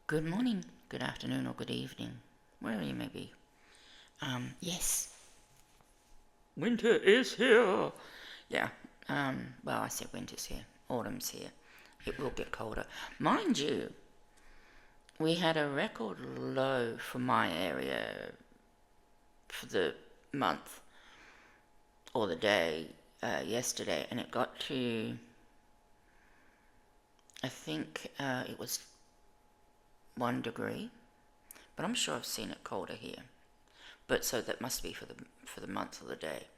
Good morning, good afternoon, or good evening, wherever you may be. Yes, winter is here. Yeah, well, I said winter's here, autumn's here. It will get colder. Mind you, we had a record low for my area for the month or the day yesterday, and it got to, I think it was 1 degree, but I'm sure I've seen it colder here. But so that must be for the month or the day.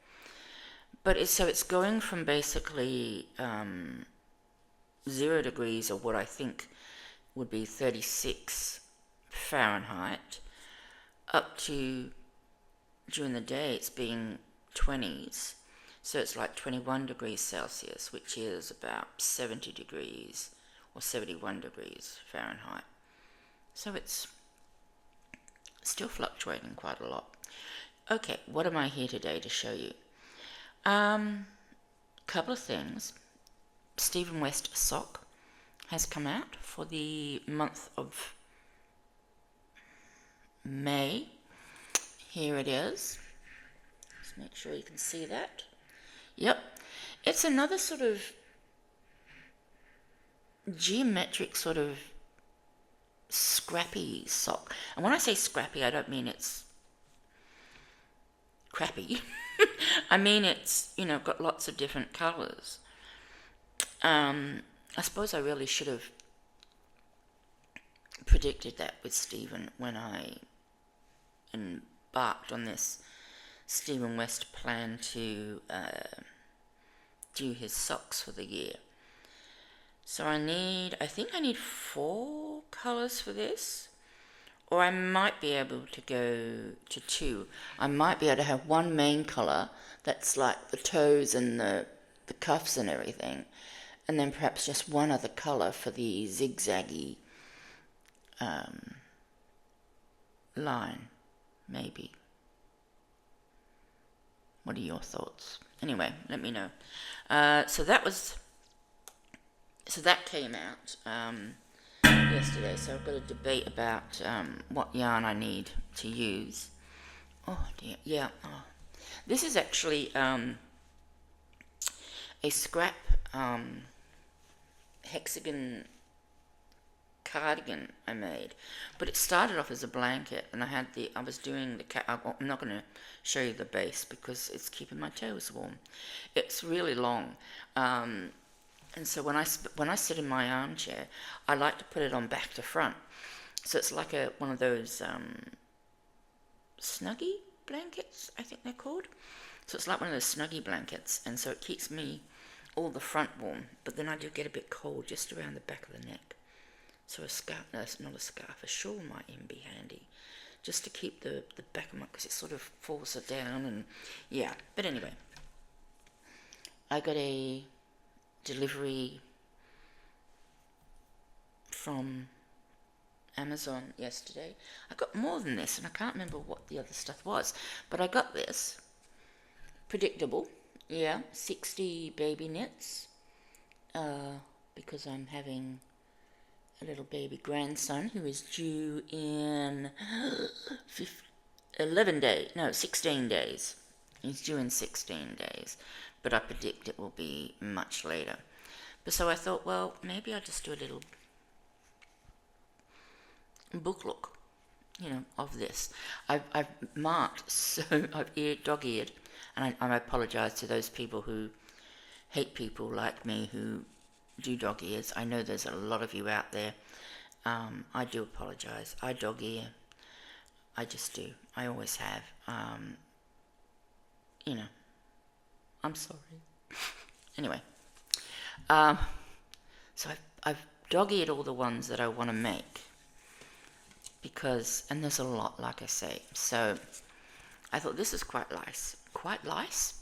But it's going from basically 0 degrees, or what I think would be 36 Fahrenheit, up to, during the day it's being 20s. So it's like 21 degrees Celsius, which is about 70 degrees or 71 degrees Fahrenheit. So it's still fluctuating quite a lot. Okay, what am I here today to show you? Couple of things. Stephen West sock has come out for the month of May. Here it is. Let's make sure you can see that. Yep. It's another sort of geometric sort of scrappy sock. And when I say scrappy, I don't mean it's crappy. I mean it's, got lots of different colours. I suppose I really should have predicted that with Stephen when I embarked on this Stephen West plan to do his socks for the year. So I think I need 4 colours for this, or I might be able to go to 2. I might be able to have one main colour that's like the toes and the cuffs and everything, and then perhaps just one other colour for the zigzaggy line, maybe. What are your thoughts? Anyway, let me know. So that came out yesterday. So I've got a debate about what yarn I need to use. Oh dear, yeah. Oh. This is actually a scrap hexagon cardigan I made, but it started off as a blanket, and I was doing I'm not going to show you the base because it's keeping my toes warm. It's really long, and so when I sit in my armchair, I like to put it on back to front, so it's like one of those snuggie blankets, I think they're called. So it's like one of those snuggie blankets, and so it keeps me all the front warm, but then I do get a bit cold just around the back of the neck. So a scarf, no, it's not a scarf, a shawl might even be handy, just to keep the back of my, because it sort of falls it down, and yeah. But anyway, I got a delivery from Amazon yesterday. I got more than this, and I can't remember what the other stuff was, but I got this. Predictable, yeah, 60 baby knits, because I'm having a little baby grandson who is due in 16 days. He's due in 16 days, but I predict it will be much later. But so I thought, well, maybe I'll just do a little book look, of this. I've marked, so I've dog-eared, and I apologise to those people who hate people like me who do dog ears. I know there's a lot of you out there. I do apologise. I dog ear. I just do. I always have. I'm sorry. Anyway, so I've dog-eared all the ones that I want to make, because, and there's a lot, like I say. So I thought this is quite nice. Quite nice.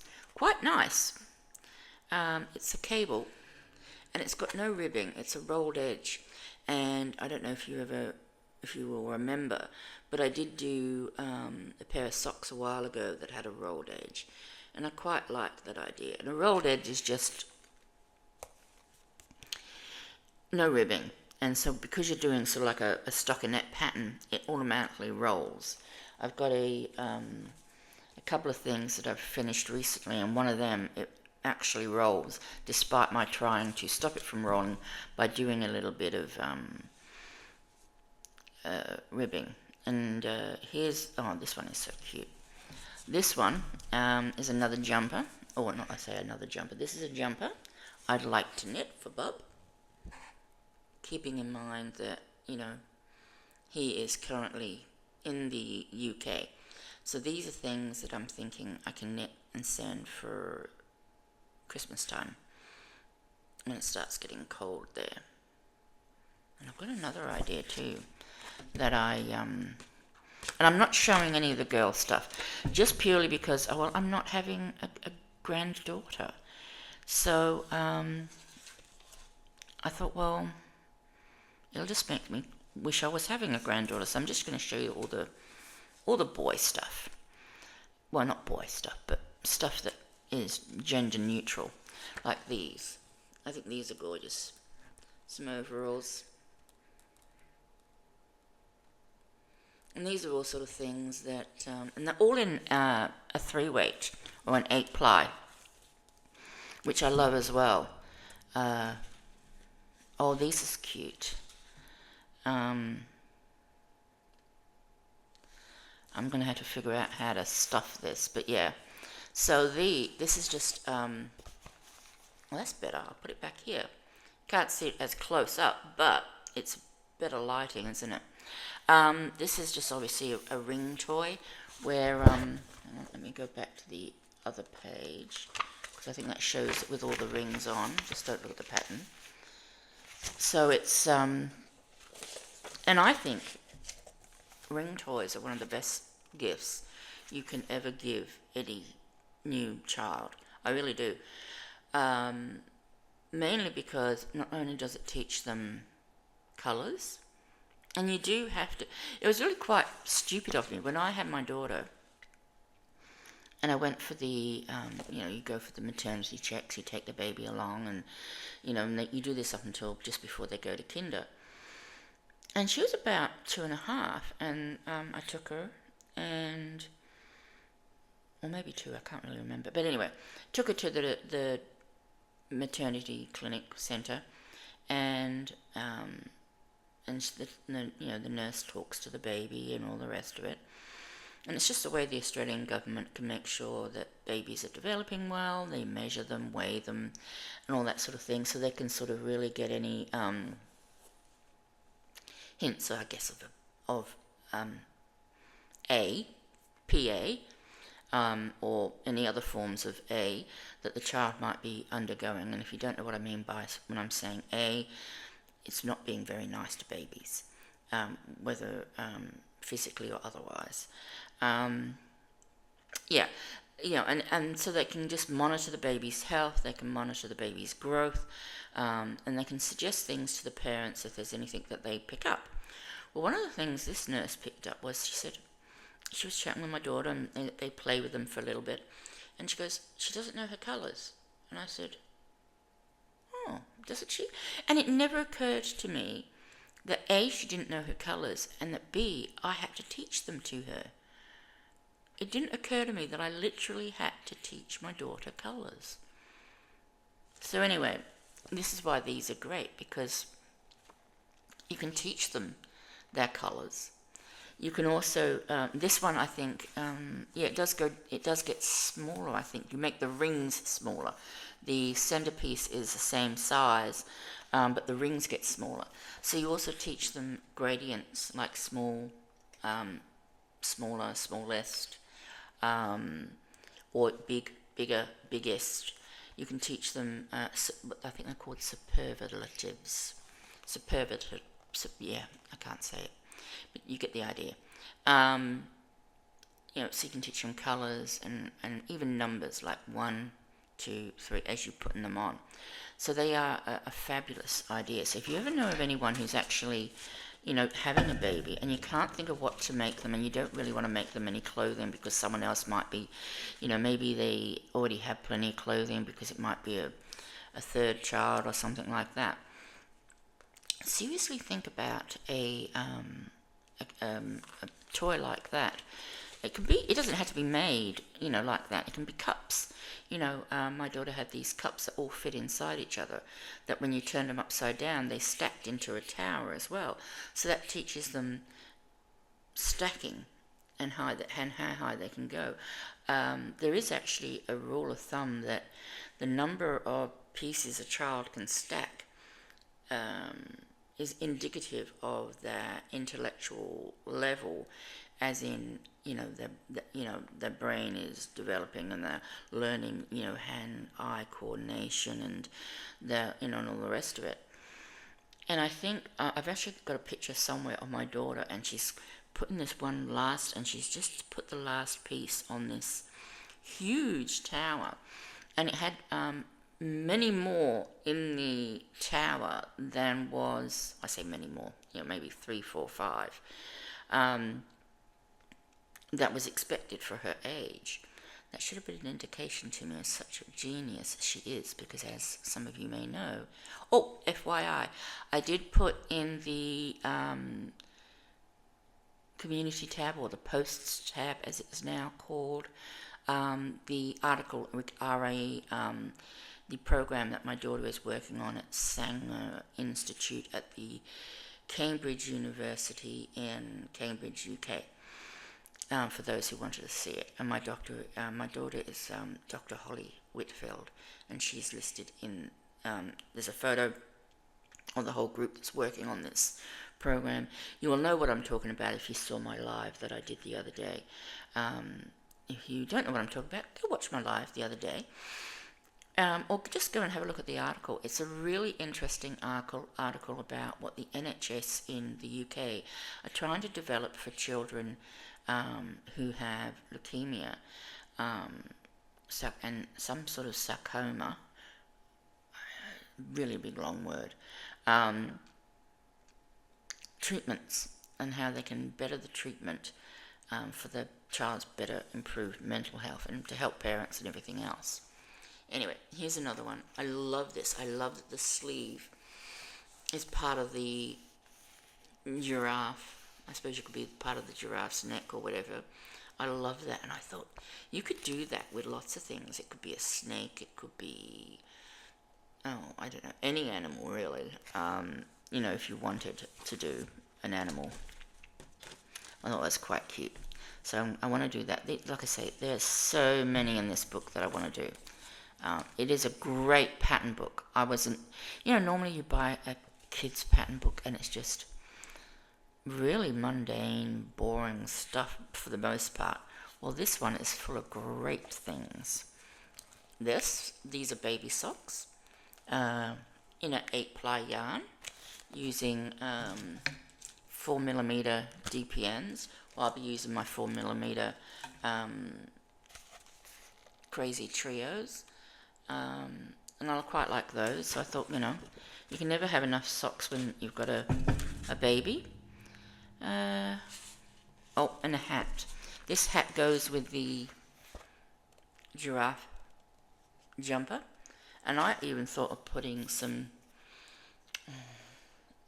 It's a cable, and it's got no ribbing. It's a rolled edge, and I don't know if you will remember, but I did do a pair of socks a while ago that had a rolled edge, and I quite liked that idea. And a rolled edge is just no ribbing, And so because you're doing sort of like a stockinette pattern, it automatically rolls. I've got a couple of things that I've finished recently, and one of them, it actually rolls, despite my trying to stop it from rolling by doing a little bit of ribbing. And this one is so cute. This one is another jumper, or not I say another jumper, this is a jumper I'd like to knit for Bob, keeping in mind that, he is currently in the UK. So these are things that I'm thinking I can knit and send for Christmas time, when it starts getting cold there. And I've got another idea too, that and I'm not showing any of the girl stuff, just purely because, I'm not having a granddaughter. So I thought, well, it'll just make me wish I was having a granddaughter. So I'm just going to show you all the boy stuff. Well, not boy stuff, but stuff that is gender neutral, like these. I think these are gorgeous. Some overalls. And these are all sort of things that, and they're all in a 3-weight or an 8-ply, which I love as well. This is cute. I'm going to have to figure out how to stuff this, but yeah. So this is just, that's better. I'll put it back here. Can't see it as close up, but it's better lighting, isn't it? This is just obviously a ring toy where, let me go back to the other page, because I think that shows it with all the rings on. Just don't look at the pattern. So it's, and I think ring toys are one of the best gifts you can ever give any new child. I really do. Mainly because not only does it teach them colours, and you do have to. It was really quite stupid of me when I had my daughter, and I went for the, you go for the maternity checks, you take the baby along, and, and you do this up until just before they go to kinder. And she was about 2.5, and I took her, or maybe 2, I can't really remember. But anyway, took her to the maternity clinic centre, and the nurse talks to the baby and all the rest of it. And it's just the way the Australian government can make sure that babies are developing well. They measure them, weigh them, and all that sort of thing, so they can sort of really get any hints, I guess, of PA, or any other forms of A that the child might be undergoing. And if you don't know what I mean by when I'm saying A, it's not being very nice to babies, whether physically or otherwise. And so they can just monitor the baby's health, they can monitor the baby's growth, and they can suggest things to the parents if there's anything that they pick up. Well, one of the things this nurse picked up was, she said, she was chatting with my daughter, and they play with them for a little bit, and she goes, she doesn't know her colours. And I said, oh, doesn't she? And it never occurred to me that A, she didn't know her colours, and that B, I had to teach them to her. It didn't occur to me that I literally had to teach my daughter colours. So anyway, this is why these are great, because you can teach them their colours. You can also, this one I think, it does get smaller, I think. You make the rings smaller. The centerpiece is the same size, but the rings get smaller. So you also teach them gradients, like small, smaller, smallest, or big, bigger, biggest. You can teach them, I think they're called superlatives. Yeah, I can't say it, but you get the idea. So you can teach them colours and even numbers like 1, 2, 3 as you're putting them on. So they are a fabulous idea. So if you ever know of anyone who's actually, having a baby and you can't think of what to make them, and you don't really want to make them any clothing because someone else might be, maybe they already have plenty of clothing because it might be a third child or something like that. seriously think about a toy like that. It can be. It doesn't have to be made, like that. It can be cups. My daughter had these cups that all fit inside each other. That when you turned them upside down, they stacked into a tower as well. So that teaches them stacking and how high they can go. There is actually a rule of thumb that the number of pieces a child can stack is indicative of their intellectual level, as in, their brain is developing and they're learning, hand-eye coordination and and all the rest of it. And I think I've actually got a picture somewhere of my daughter, and she's putting this one last, and she's just put the last piece on this huge tower, and it had many more in the tower than was, I say many more, maybe 3, 4, 5, that was expected for her age. That should have been an indication to me as such a genius as she is, because as some of you may know, FYI, I did put in the community tab, or the posts tab as it's now called, the article with the program that my daughter is working on at Sanger Institute at the Cambridge University in Cambridge, UK. For those who wanted to see it. And my daughter is Dr. Holly Whitfield, and she's listed in, there's a photo of the whole group that's working on this program. You will know what I'm talking about if you saw my live that I did the other day. If you don't know what I'm talking about, go watch my live the other day. Or just go and have a look at the article. It's a really interesting article about what the NHS in the UK are trying to develop for children who have leukemia and some sort of sarcoma, really big long word, treatments, and how they can better the treatment for the child's better improved mental health and to help parents and everything else. Anyway, here's another one. I love this. I love that the sleeve is part of the giraffe. I suppose you could be part of the giraffe's neck or whatever. I love that, and I thought you could do that with lots of things. It could be a snake, it could be, I don't know, any animal really. If you wanted to do an animal. I thought that's quite cute. So I want to do that. Like I say, there's so many in this book that I want to do. It is a great pattern book. I wasn't, normally you buy a kid's pattern book and it's just really mundane, boring stuff for the most part. Well, this one is full of great things. These are baby socks in an 8-ply yarn using 4mm DPNs. Well, I'll be using my 4mm Crazy Trios. And I quite like those, so I thought, you can never have enough socks when you've got a baby. And a hat. This hat goes with the giraffe jumper, and I even thought of putting some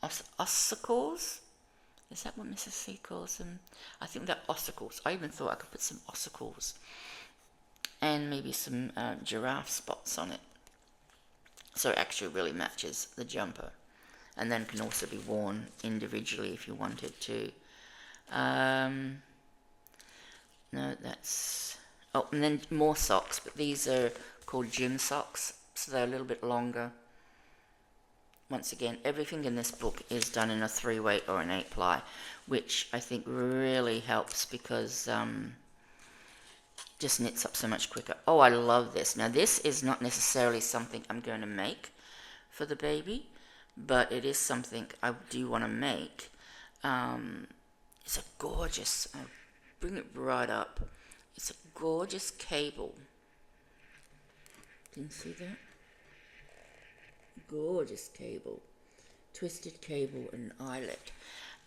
ossicles. Is that what Mrs. C calls them? I think they're ossicles. I even thought I could put some ossicles and maybe some giraffe spots on it, so it actually really matches the jumper, and then can also be worn individually if you wanted to. No, that's... Oh, and then more socks, but these are called gym socks, so they're a little bit longer. Once again, everything in this book is done in a 3-weight or an 8-ply, which I think really helps because just knits up so much quicker. Oh, I love this. Now, this is not necessarily something I'm going to make for the baby, but it is something I do want to make. It's a gorgeous, I'll bring it right up. It's a gorgeous cable. Can you see that? Gorgeous cable. Twisted cable and eyelet.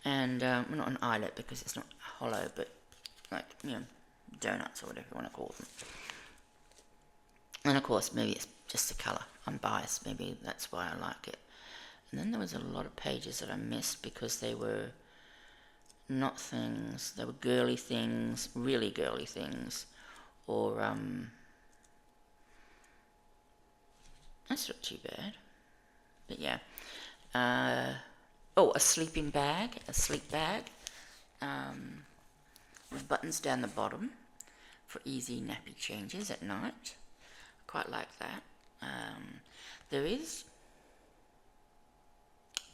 And, well, not an eyelet because it's not hollow, but like, donuts or whatever you want to call them. And of course, maybe it's just the colour. I'm biased. Maybe that's why I like it. And then there was a lot of pages that I missed because they were not things, they were girly things, really girly things, or that's not too bad. But yeah. Oh, a sleeping bag, a sleep bag, with buttons down the bottom for easy nappy changes at night. Quite like that. There is,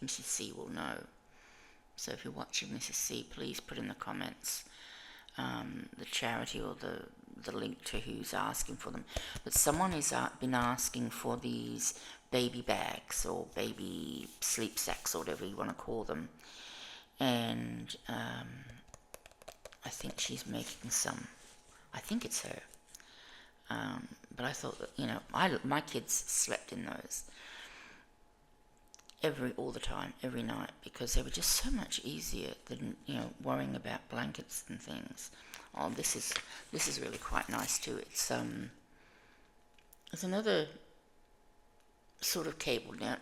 Mrs. C will know. So if you're watching Mrs. C, please put in the comments the charity or the link to who's asking for them. But someone has been asking for these baby bags or baby sleep sacks or whatever you want to call them. And I think she's making some. I think it's her. But I thought that, my kids slept in those all the time, every night, because they were just so much easier than, worrying about blankets and things. Oh, this is really quite nice too. It's another sort of cable net.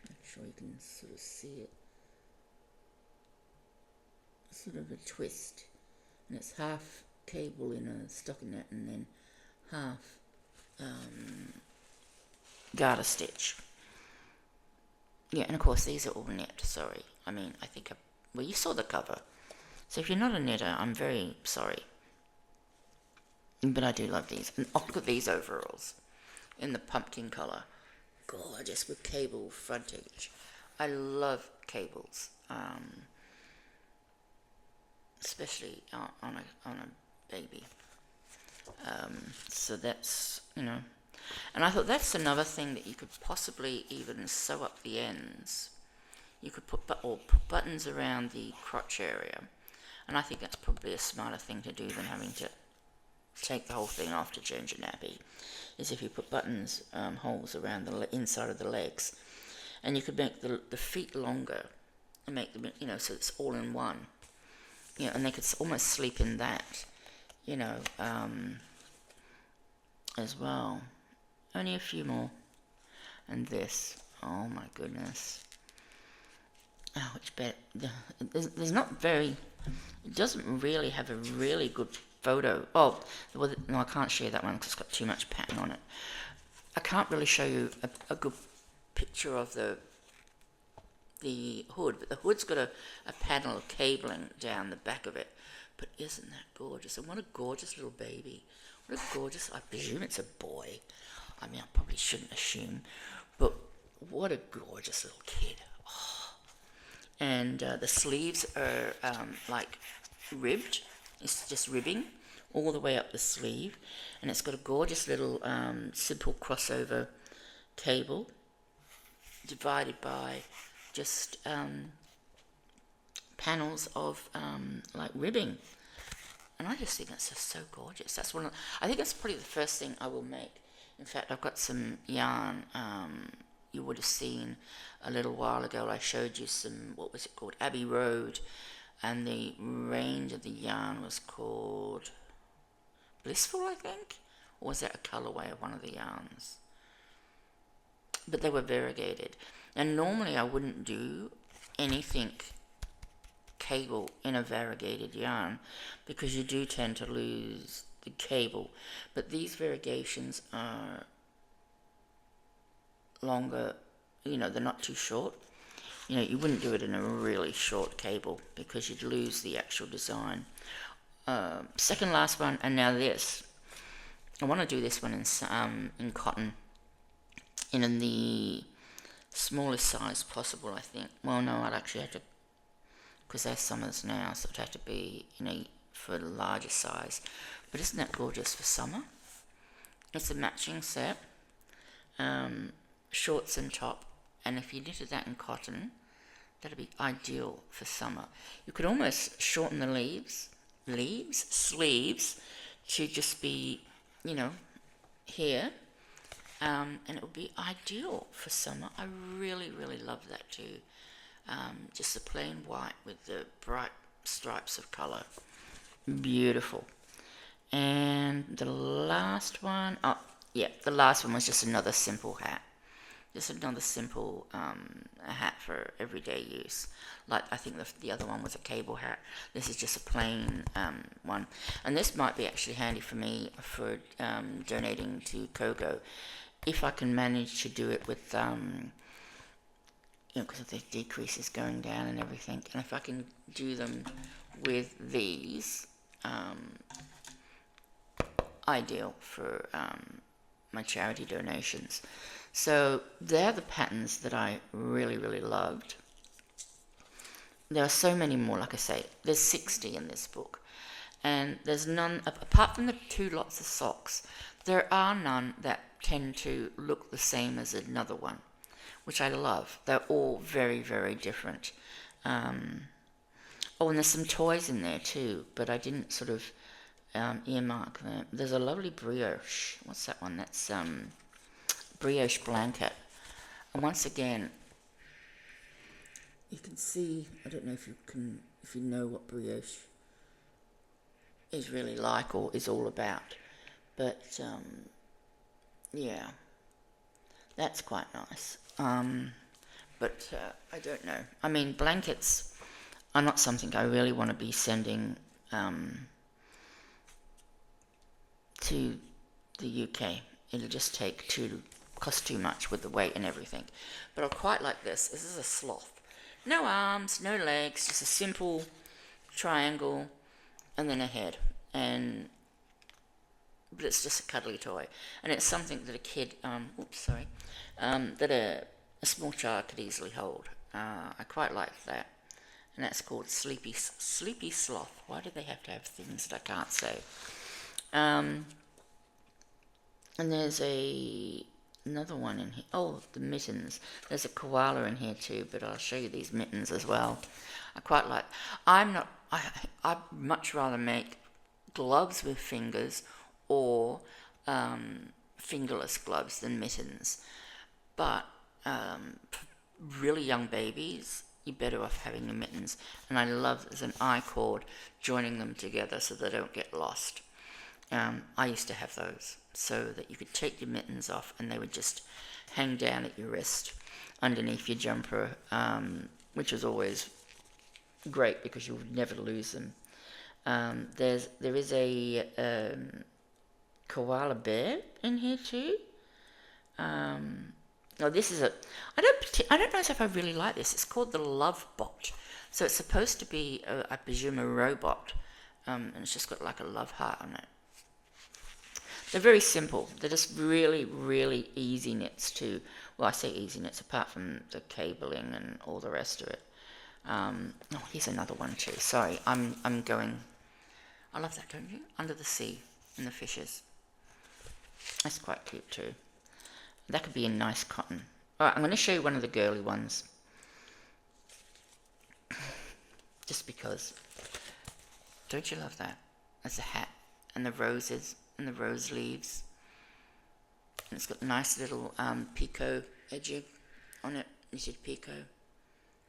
I'm sure you can sort of see it. Sort of a twist, and it's half cable in a stockinette and then half garter stitch. Yeah, and of course these are all net. Sorry, I think you saw the cover, so if you're not a knitter, I'm very sorry, but I do love these. And look at these overalls in the pumpkin colour, gorgeous with cable frontage. I love cables, especially on a baby. So that's, and I thought that's another thing that you could possibly even sew up the ends. You could put buttons around the crotch area, and I think that's probably a smarter thing to do than having to take the whole thing off to change a nappy, is if you put buttons, holes around the inside of the legs, and you could make the feet longer and make them, so it's all in one. And they could almost sleep in that, as well. Only a few more. And this, oh my goodness. Oh, which bit? There's not very, it doesn't really have a really good photo. Oh, well, no, I can't share that one because it's got too much pattern on it. I can't really show you a good picture of the hood, but the hood's got a panel of cabling down the back of it. But isn't that gorgeous? And what a gorgeous little baby. What a gorgeous, I presume it's a boy. I probably shouldn't assume, but what a gorgeous little kid. Oh. And the sleeves are like ribbed. It's just ribbing all the way up the sleeve. And it's got a gorgeous little simple crossover cable divided by just panels of like ribbing. And I just think that's just so gorgeous. I think that's probably the first thing I will make. In fact, I've got some yarn. You would have seen a little while ago. I showed you some, what was it called? Abbey Road. And the range of the yarn was called Blissful, I think? Or was that a colourway of one of the yarns? But they were variegated. And normally I wouldn't do anything cable in a variegated yarn because you do tend to lose the cable, but these variegations are longer, they're not too short. You wouldn't do it in a really short cable because you'd lose the actual design. Second last one, and now this. I want to do this one in cotton, in the smallest size possible, I think. Well, no, I'd actually have to, because they're summers now, so it'd have to be for the larger size. But isn't that gorgeous for summer? It's a matching set, shorts and top, and if you knitted that in cotton, that'd be ideal for summer. You could almost shorten the sleeves, to just be, here, and it would be ideal for summer. I really, really love that too. Just the plain white with the bright stripes of colour. Beautiful. And the last one, yeah, the last one was just another simple hat. Just another simple a hat for everyday use. Like I think the other one was a cable hat. This is just a plain one. And this might be actually handy for me for donating to Kogo. If I can manage to do it with, because of the decreases going down and everything. And if I can do them with these, ideal for my charity donations. So they're the patterns that I really, really loved. There are so many more, like I say, there's 60 in this book. And there's none, apart from the 2 lots of socks, there are none that tend to look the same as another one, which I love. They're all very, very different. Oh, and there's some toys in there too, but I didn't sort of earmark them. There's a lovely brioche. What's that one? That's brioche blanket. And once again, you can see, I don't know if you know what brioche is really like or is all about, but yeah, that's quite nice. But I don't know. I mean, blankets are not something I really want to be sending to the UK. It'll just cost too much with the weight and everything. But I quite like this. This is a sloth. No arms, no legs, just a simple triangle and then a head. But it's just a cuddly toy. And it's something that a kid, that a small child could easily hold. I quite like that. And that's called Sleepy Sloth. Why do they have to have things that I can't say? And there's another one in here. Oh, the mittens. There's a koala in here too, but I'll show you these mittens as well. I quite like. I'd much rather make gloves with fingers or fingerless gloves than mittens. But really young babies, you're better off having the mittens. And I love there's an I-cord joining them together so they don't get lost. I used to have those so that you could take your mittens off and they would just hang down at your wrist underneath your jumper, which was always great because you would never lose them. There is a koala bear in here too. This is I don't know if I really like this. It's called the Love Bot. So it's supposed to be, I presume, a robot, and it's just got like a love heart on it. They're very simple. They're just really, really easy knits too. Well, I say easy knits apart from the cabling and all the rest of it. Here's another one too. Sorry, I'm going. I love that, don't you? Under the sea and the fishes. That's quite cute too. That could be a nice cotton. Alright, I'm going to show you one of the girly ones. Just because. Don't you love that? That's a hat. And the roses and the rose leaves. And it's got a nice little picot edging on it. Knitted picot.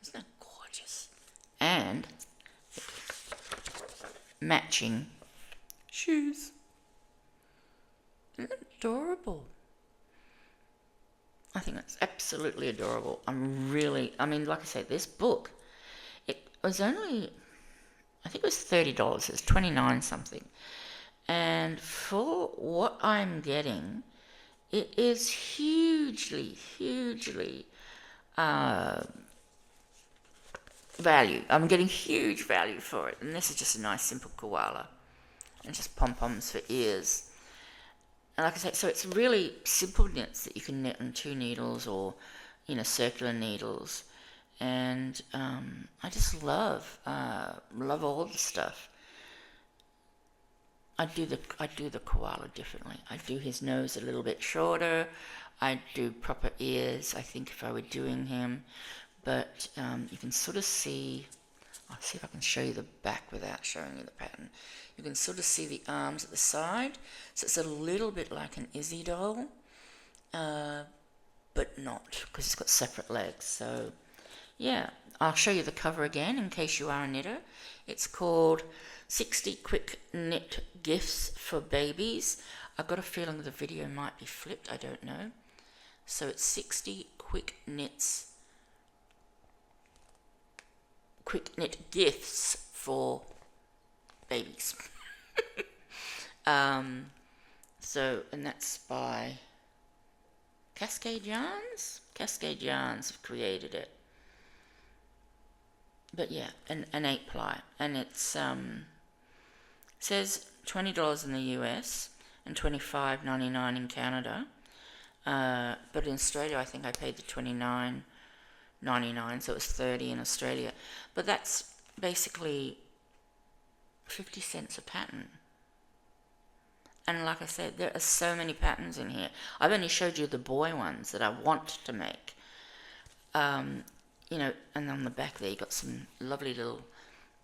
Isn't that gorgeous? And matching shoes. Isn't that adorable? I think that's absolutely adorable. Like I said, this book, it was only, I think it was $30. It was 29 something. And for what I'm getting, it is hugely, hugely value. I'm getting huge value for it. And this is just a nice simple koala. And just pom-poms for ears. And like I say, so it's really simple knits that you can knit on 2 needles or, circular needles. And I just love all the stuff. I do the koala differently. I do his nose a little bit shorter. I do proper ears, I think, if I were doing him. But you can sort of see, I'll see if I can show you the back without showing you the pattern. You can sort of see the arms at the side. So it's a little bit like an Izzy doll, but not, because it's got separate legs. So, yeah, I'll show you the cover again in case you are a knitter. It's called 60 Quick Knit Gifts for Babies. I've got a feeling the video might be flipped, I don't know. So it's 60 quick knit gifts for babies. So, and that's by Cascade Yarns? Cascade Yarns have created it. But yeah, an 8-ply. And it's, says $20 in the US and $25.99 in Canada. But in Australia, I think I paid the $29.99, so it was $30 in Australia. But that's basically 50 cents a pattern. And like I said, there are so many patterns in here. I've only showed you the boy ones that I want to make. You know, and on the back there you got some lovely little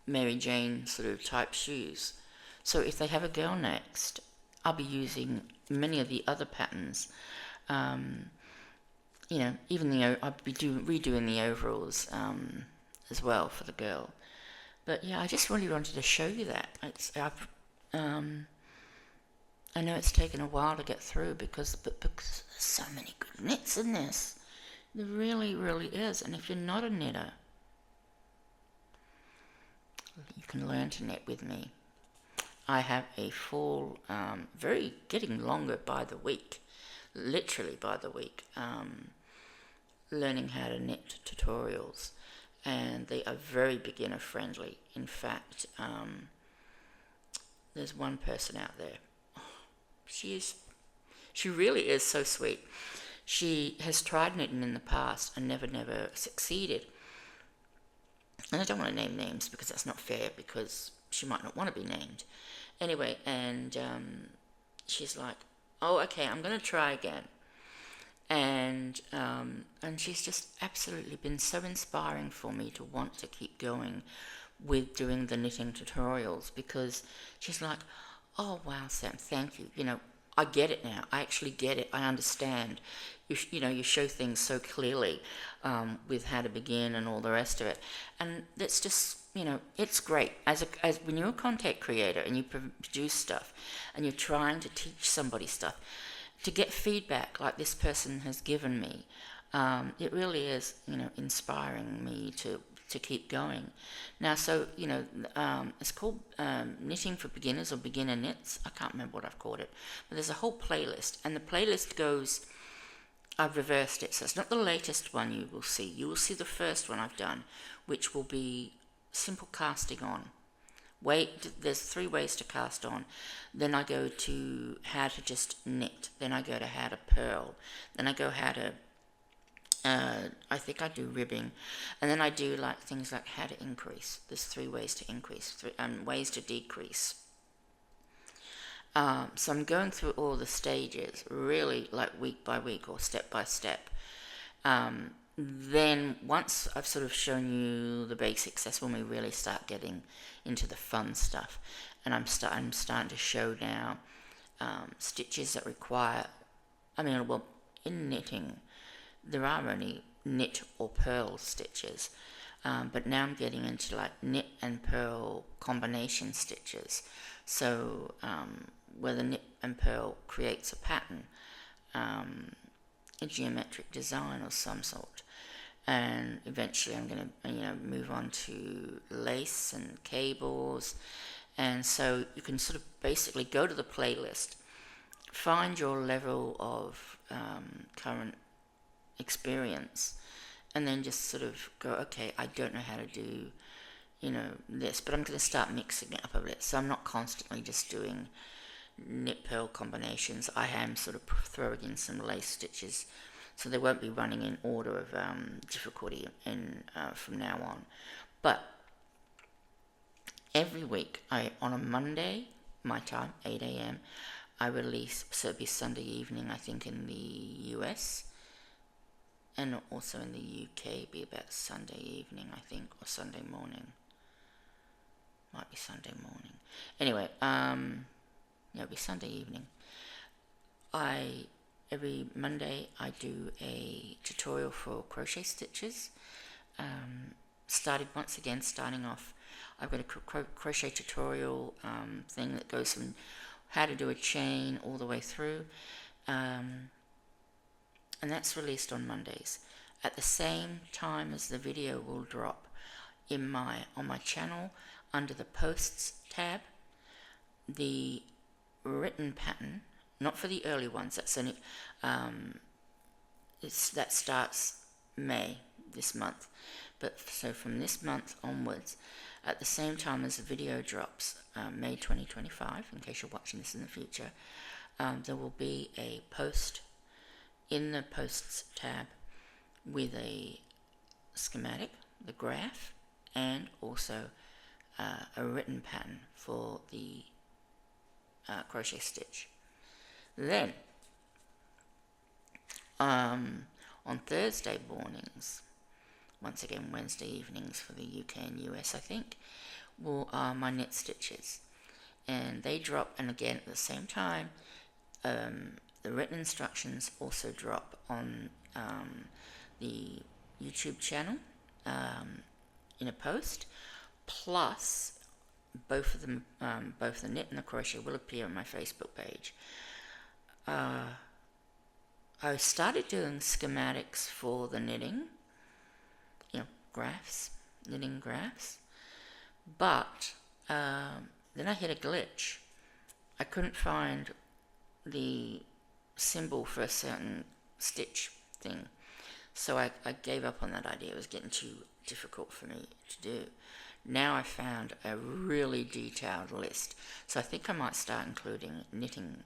Mary Jane sort of type shoes. So if they have a girl next, I'll be using many of the other patterns. You know, even I'll be redoing the overalls as well for the girl. But yeah, I just really wanted to show you that. I know it's taken a while to get through because there's so many good knits in this. There really, really is. And if you're not a knitter, you can learn to knit with me. I have a full, getting longer by the week, literally by the week, learning how to knit tutorials. And they are very beginner friendly. In fact, there's one person out there. She really is so sweet. She has tried knitting in the past and never succeeded. And I don't want to name names because that's not fair, because she might not want to be named. Anyway, and she's like, oh, okay, I'm going to try again. And she's just absolutely been so inspiring for me to want to keep going with doing the knitting tutorials, because she's like, oh, wow, Sam, thank you. You know, I get it now. I actually get it. I understand. You know, you show things so clearly with how to begin and all the rest of it. And that's just, you know, it's great. As when you're a content creator and you produce stuff and you're trying to teach somebody stuff, to get feedback like this person has given me, it really is, you know, inspiring me to keep going. Now, so, you know, it's called Knitting for Beginners or Beginner Knits. I can't remember what I've called it. But there's a whole playlist, and the playlist goes, I've reversed it, so it's not the latest one you will see. You will see the first one I've done, which will be simple casting on. There's 3 ways to cast on. Then I go to how to just knit. Then I go to how to purl. Then I go how to I think I do ribbing, and then I do like things like how to increase. There's 3 ways to increase, and ways to decrease. So I'm going through all the stages, really like week by week or step by step. Then once I've sort of shown you the basics, that's when we really start getting into the fun stuff. And I'm starting to show now stitches that require, in knitting, there are only knit or purl stitches, but now I'm getting into like knit and purl combination stitches. So where the knit and purl creates a pattern, a geometric design of some sort, and eventually I'm going to move on to lace and cables. And so you can sort of basically go to the playlist, find your level of current experience, and then just sort of go, okay, I don't know how to do, this, but I'm going to start mixing it up a bit. So I'm not constantly just doing knit purl combinations. I am sort of throwing in some lace stitches, so they won't be running in order of difficulty from now on. But every week, on a Monday, my time, 8 a.m., I release, so it'll be Sunday evening, I think, in the US, and also in the UK, it'll be about Sunday evening, I think, or Sunday morning. Might be Sunday morning. Anyway, it'll be Sunday evening. Every Monday, I do a tutorial for crochet stitches. Starting off, I've got a crochet tutorial thing that goes from how to do a chain all the way through, and that's released on Mondays at the same time as the video will drop on my channel under the posts tab. The written pattern, not for the early ones, that starts May this month, but so from this month onwards, at the same time as the video drops, May 2025, in case you're watching this in the future, there will be a post in the posts tab with a schematic, the graph, and also a written pattern for the crochet stitch. Then on Thursday mornings, once again Wednesday evenings for the UK and US, I think, are my knit stitches, and they drop, and again at the same time the written instructions also drop on the YouTube channel in a post, plus both of them, both the knit and the crochet, will appear on my Facebook page. I started doing schematics for the knitting, graphs, knitting graphs, but then I hit a glitch. I couldn't find the symbol for a certain stitch thing, so I gave up on that idea. It was getting too difficult for me to do. Now I found a really detailed list, so I think I might start including knitting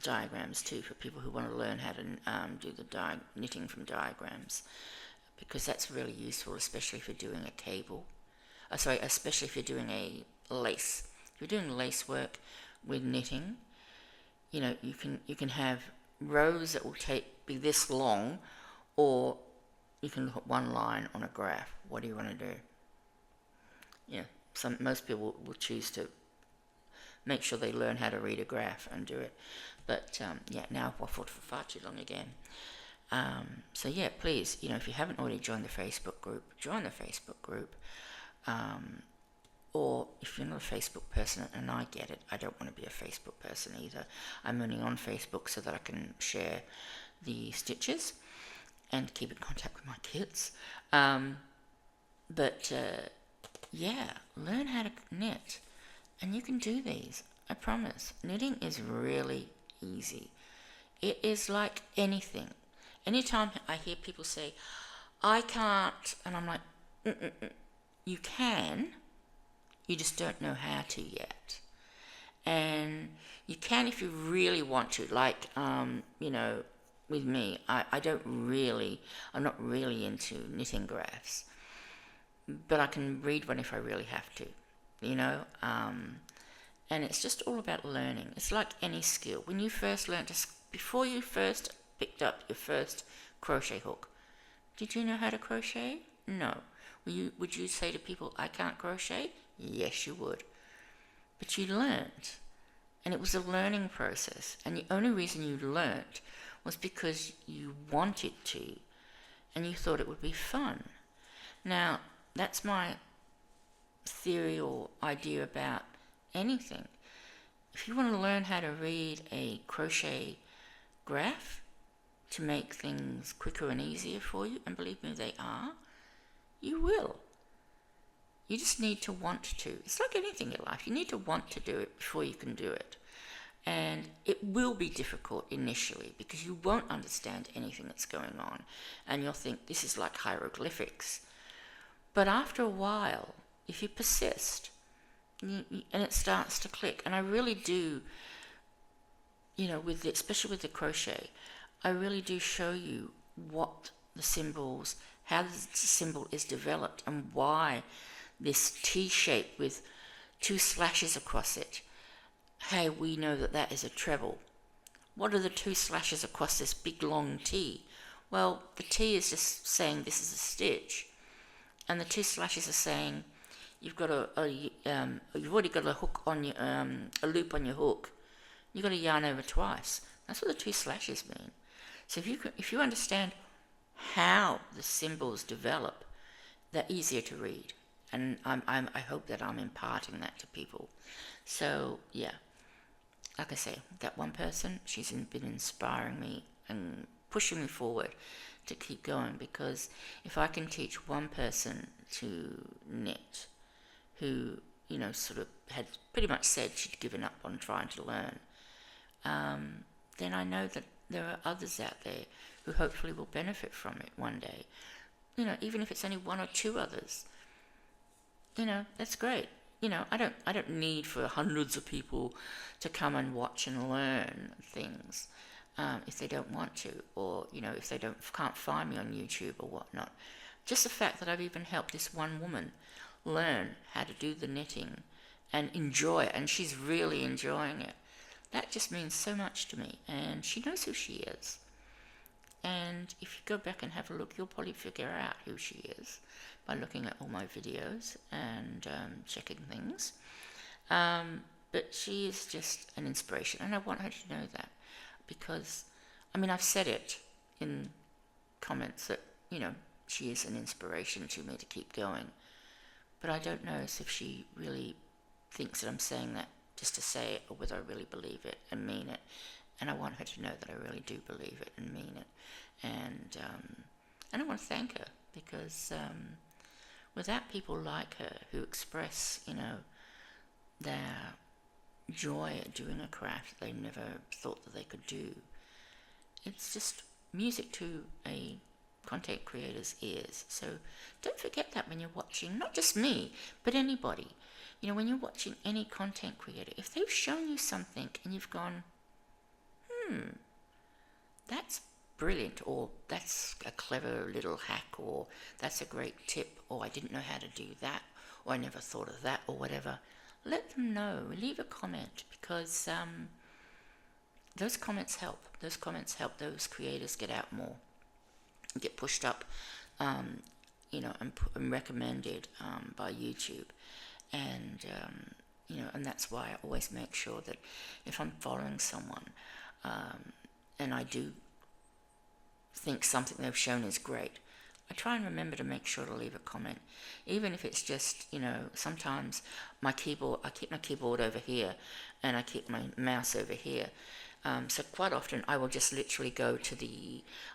diagrams too, for people who want to learn how to do the knitting from diagrams, because that's really useful, especially if you're doing a cable. Especially if you're doing a lace. If you're doing lace work with knitting, you can have rows that will be this long, or you can put one line on a graph. What do you want to do? Most people will choose to make sure they learn how to read a graph and do it. But now I've waffled for far too long again. So please, if you haven't already joined the Facebook group, join the Facebook group. Or if you're not a Facebook person, and I get it, I don't want to be a Facebook person either. I'm only on Facebook so that I can share the stitches and keep in contact with my kids. Learn how to knit. And you can do these, I promise. Knitting is really easy. It is like anything. Anytime I hear people say, I can't, and I'm like, you can, you just don't know how to yet. And you can if you really want to, like, with me, I'm not really into knitting graphs, but I can read one if I really have to, and it's just all about learning. It's like any skill. When you first before you first picked up your first crochet hook, did you know how to crochet? No. Would you say to people, I can't crochet? Yes, you would. But you learned, and it was a learning process, and the only reason you learned was because you wanted to, and you thought it would be fun. Now, that's my theory or idea about anything. If you want to learn how to read a crochet graph to make things quicker and easier for you, and believe me, they are, you will. You just need to want to. It's like anything in life. You need to want to do it before you can do it. And it will be difficult initially because you won't understand anything that's going on. And you'll think this is like hieroglyphics. But after a while, if you persist, and it starts to click, and I really do, especially with the crochet, I really do show you what the symbols, how the symbol is developed, and why this T shape with 2 slashes across it. Hey, we know that is a treble. What are the 2 slashes across this big long T? Well, the T is just saying this is a stitch, and the 2 slashes are saying you've got you've already got a hook on your a loop on your hook. You've got to yarn over twice. That's what the 2 slashes mean. So if you understand how the symbols develop, they're easier to read, and I hope that I'm imparting that to people. So yeah, like I say, that one person, she's been inspiring me and pushing me forward to keep going, because if I can teach one person to knit who, sort of had pretty much said she'd given up on trying to learn, then I know that there are others out there who hopefully will benefit from it one day. Even if it's only one or two others, that's great. I don't need for hundreds of people to come and watch and learn things, if they don't want to, or if they can't find me on YouTube or whatnot. Just the fact that I've even helped this one woman learn how to do the knitting and enjoy it, and she's really enjoying it. That just means so much to me, and she knows who she is. And if you go back and have a look, you'll probably figure out who she is by looking at all my videos and checking things. But she is just an inspiration, and I want her to know that, because, I've said it in comments that, she is an inspiration to me to keep going. But I don't know if she really thinks that I'm saying that just to say it, or whether I really believe it and mean it. And I want her to know that I really do believe it and mean it. And I want to thank her, because without people like her who express, their joy at doing a craft they never thought that they could do, it's just music to a content creator's ears. So don't forget that when you're watching, not just me, but anybody. When you're watching any content creator, if they've shown you something and you've gone, that's brilliant, or that's a clever little hack, or that's a great tip, or I didn't know how to do that, or I never thought of that, or whatever, let them know. Leave a comment, because those comments help. Those comments help those creators get out more, get pushed up, and recommended by YouTube. And and that's why I always make sure that if I'm following someone, and I do think something they've shown is great, I try and remember to make sure to leave a comment, even if it's just, sometimes I keep my keyboard over here, and I keep my mouse over here. So quite often I will just literally go to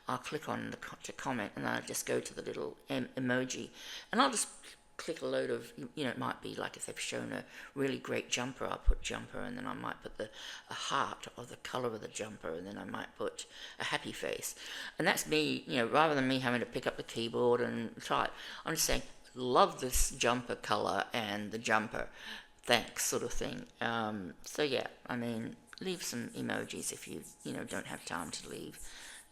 I'll click on to comment, and then I'll just go to the little emoji, and I'll just click a load of, it might be like if they've shown a really great jumper, I'll put jumper, and then I might put a heart of the colour of the jumper, and then I might put a happy face. And that's me, rather than me having to pick up the keyboard and try it, I'm just saying, love this jumper colour and the jumper, thanks, sort of thing. So yeah, leave some emojis if you, don't have time to leave,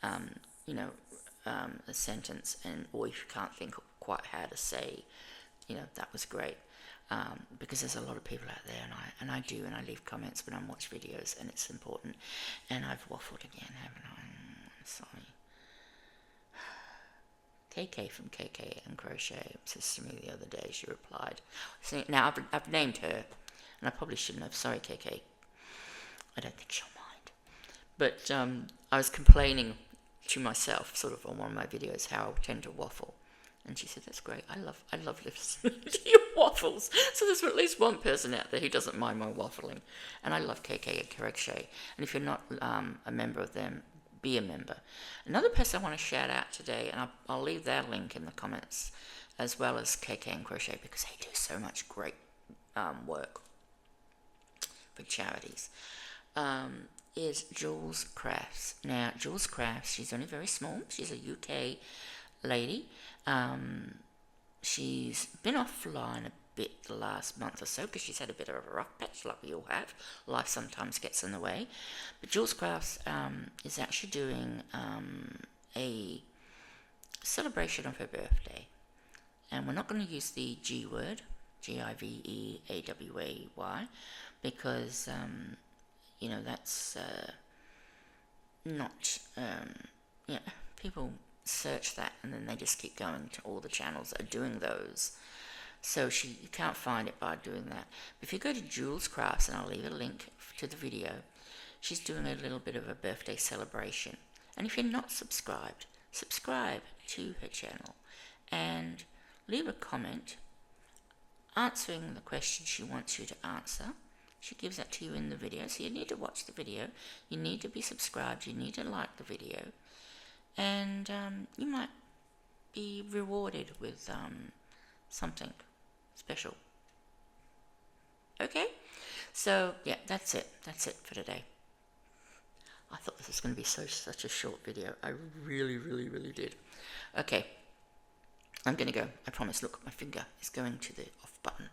a sentence, or if you can't think of quite how to say, that was great, because there's a lot of people out there, and I leave comments when I watch videos, and it's important. And I've waffled again, haven't I? I'm sorry. KK from KK and Crochet says to me the other day, she replied. See, now I've named her, and I probably shouldn't have. Sorry, KK. I don't think she'll mind. But I was complaining to myself, sort of on one of my videos, how I tend to waffle. And she said, that's great, I love listening to your waffles. So there's at least one person out there who doesn't mind my waffling. And I love KK and Crochet. And if you're not a member of them, be a member. Another person I want to shout out today, and I'll leave their link in the comments, as well as KK and Crochet, because they do so much great work for charities, is Jules Crafts. Now, Jules Crafts, she's only very small. She's a UK lady. She's been offline a bit the last month or so, because she's had a bit of a rough patch, like we all have. Life sometimes gets in the way. But Jules Crafts is actually doing a celebration of her birthday. And we're not going to use the G word, Giveaway, because, that's not, people search that, and then they just keep going to all the channels that are doing those. So you can't find it by doing that. But if you go to Jules Crafts, and I'll leave a link to the video, she's doing a little bit of a birthday celebration. And if you're not subscribed, subscribe to her channel and leave a comment answering the question she wants you to answer. She gives that to you in the video, so you need to watch the video, you need to be subscribed, you need to like the video, and you might be rewarded with something special. Okay? So, yeah, that's it for today. I thought this was going to be such a short video. I really, really, really did. Okay, I'm going to go. I promise. Look, my finger is going to the off button.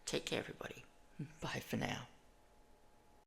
Take care, everybody. Bye for now.